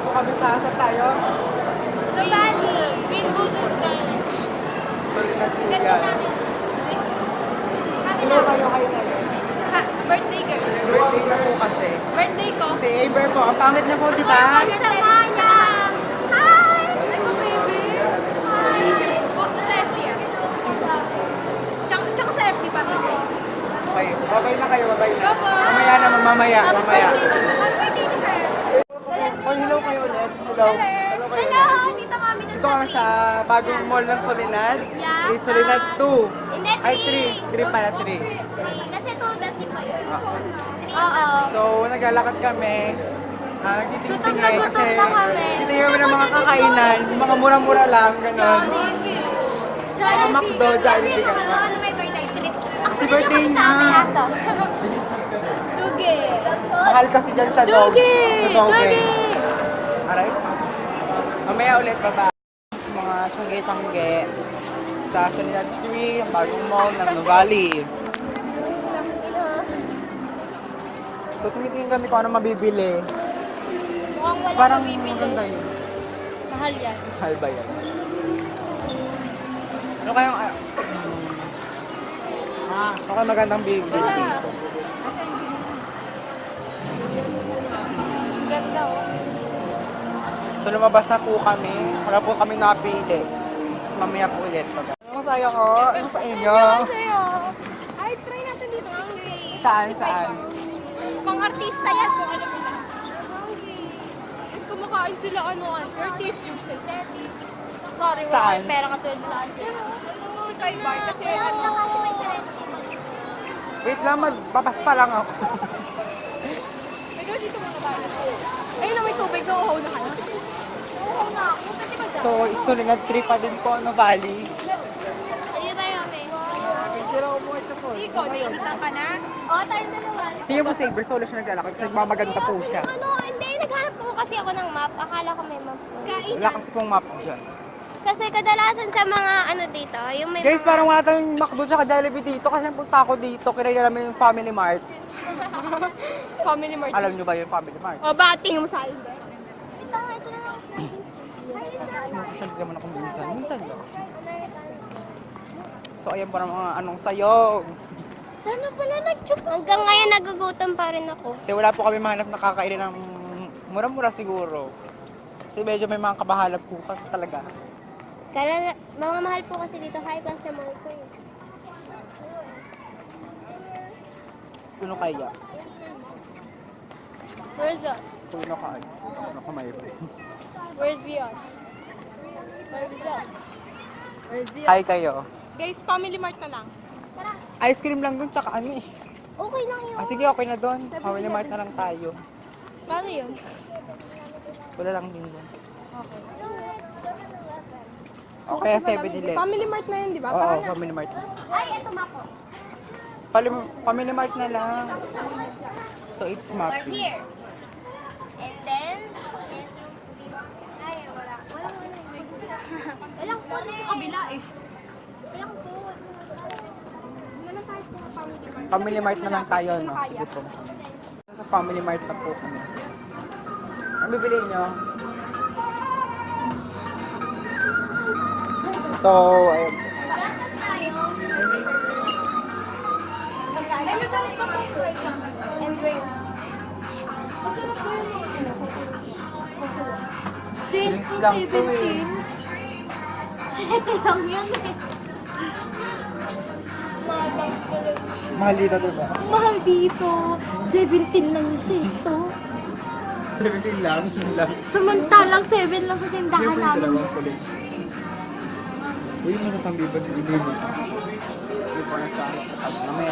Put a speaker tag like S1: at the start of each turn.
S1: po kami sa tayo.
S2: The Valley. Bingo tayo.
S1: Soledad po
S2: Ganda
S1: yan.
S2: namin.
S1: Hello kayo tayo.
S2: Ha, birthday girl.
S1: Birthday na po kasi.
S2: Birthday ko.
S1: Si Amber po, ang pangit niya po, di ba?
S2: Hi! Ay, po, baby. Hi! Post mo sa FB ah. Tsaka sa FB pa kasi.
S1: Okay, babay na kayo, babay na.
S2: Bye-bye.
S1: Mamaya naman, mamaya.
S2: Happy
S1: Mamaya.
S2: birthday to Happy birthday to her.
S1: Oh, hello kayo ulit. Hello. Hello kayo
S2: Hello!
S1: ulit.
S2: Dito kami dun
S1: Ito kami sa bagong mall ng Soledad.
S2: Yeah.
S1: Is Soledad 2.
S2: Hindi,
S1: Ay,
S2: 3.
S1: 3. 3 pala, 3.
S2: Kasi 2 dati pa yun.
S1: Ah.
S2: Oo.
S1: So, naglalakad kami. Nagtitingting
S2: Gutom na gutom
S1: kasi
S2: na kami.
S1: titingin kami ng mga kakainan. Yung mga mura-mura lang, gano'n. Mga McDo, Jollibee, gano'n.
S2: Ano may birthday treat?
S1: Kasi birthday niya.
S2: Duge.
S1: Mahal kasi dyan sa dog.
S2: Dugi!
S1: Sa Doge.
S2: Dugi!
S1: Aray. Mamaya ulit, baba. Mga tsangge-tsangge. Sa Soledad 3, ang bagong mall ng Nuvali. So, tumitingin kami kung ano mabibili.
S2: Mukhang wala
S1: Parang
S2: mabibili.
S1: maganda yun.
S2: Mahal yan.
S1: Mahal ba yan? Ano kayong... ano kayong magandang bibili dito?
S2: Ganda oh.
S1: So, lumabas na po kami. Wala po kami napili. So, mamaya po ulit. Ano masaya ko? Ano sa inyo?
S2: Sa'yo. Ay, try natin dito. Hungry.
S1: Saan? Saan?
S2: Pang artista yan kung alam mo na. At kumakain sila ano, Curtis, yung synthetic. Sorry, wala
S1: Saan?
S2: kayong pera katulad nila kasi. Toy bar kasi ano. Kasi may
S1: Wait lang, magpapas pa lang ako.
S2: May gawin dito mga bala. Ayun na, may tubig. Nauuhaw na kayo. Nauuhaw na ako. Pwede ba dyan?
S1: So, it's Soledad 3 pa din po, Nuvali.
S2: Ayun ba namin?
S1: Pero umuwi ito po.
S2: Ikaw, nakikita ka na? Oo, tayo dalawa.
S1: Tingnan mo si Amber, solo siya naglalakad kasi nagmamaganda po siya.
S2: Ano, hindi. Naghanap po kasi ako ng map. Akala ko may map po.
S1: Wala kasi pong map dyan.
S2: Kasi kadalasan sa mga ano dito, yung may
S1: Guys,
S2: mga...
S1: parang wala tayong McDo tsaka Jollibee dito kasi punta ako dito, kinaya namin yung Family Mart.
S2: Family Mart.
S1: Alam nyo ba yung Family Mart?
S2: O, bakit tingin mo sa akin? Ito na lang.
S1: Sumukusyal naman ako minsan. Minsan ba? So, ayan po ng mga anong sayong.
S2: Sana pala nag-chup. Hanggang ngayon nagugutom pa rin ako.
S1: Kasi wala po kami mahanap na kakainin ng mura-mura siguro. Kasi medyo may mga kabahalap po kasi talaga.
S2: Kaya mga mahal po kasi dito, high class na mahal ko eh.
S1: Puno kaya?
S2: Where's us?
S1: Puno kaya? Puno kamayroon.
S2: Where's we us? Where's us? Where's we us?
S1: Hi kayo.
S2: Guys, Family Mart na lang. Tara.
S1: Ice cream lang dun tsaka ano eh.
S2: Okay lang yun.
S1: Sige, okay na dun. Family Mart na lang tayo.
S2: Paano yun?
S1: Wala lang din dun.
S2: Okay.
S1: Okay, 7-Eleven.
S2: Family Mart na yun, di ba?
S1: Oo, Family Mart.
S2: Ay, eto mako.
S1: Family Mart na lang. So, it's
S2: We're
S1: Mappy.
S2: here. And then, yes, ay, wala. Walang phone sa kabila eh. Walang phone. Hindi na tayo sa Family Mart.
S1: Family Mart na lang tayo, no?
S2: Kaya.
S1: Sige po. Sa Family Mart na po kami. Ano bibili nyo? So, ayun.
S2: Ay, masarap pa ito. And drinks. Masarap po yun eh.
S1: Drinks lang to eh.
S2: 7 lang yan eh.
S1: Mahal dito, diba?
S2: Mahal dito. 17 lang yung sesto.
S1: 17 lang, yun lang.
S2: Samantalang 7 lang sa tindahan namin.
S1: Uy, ano pang bibas? Hindi po na sa mamaya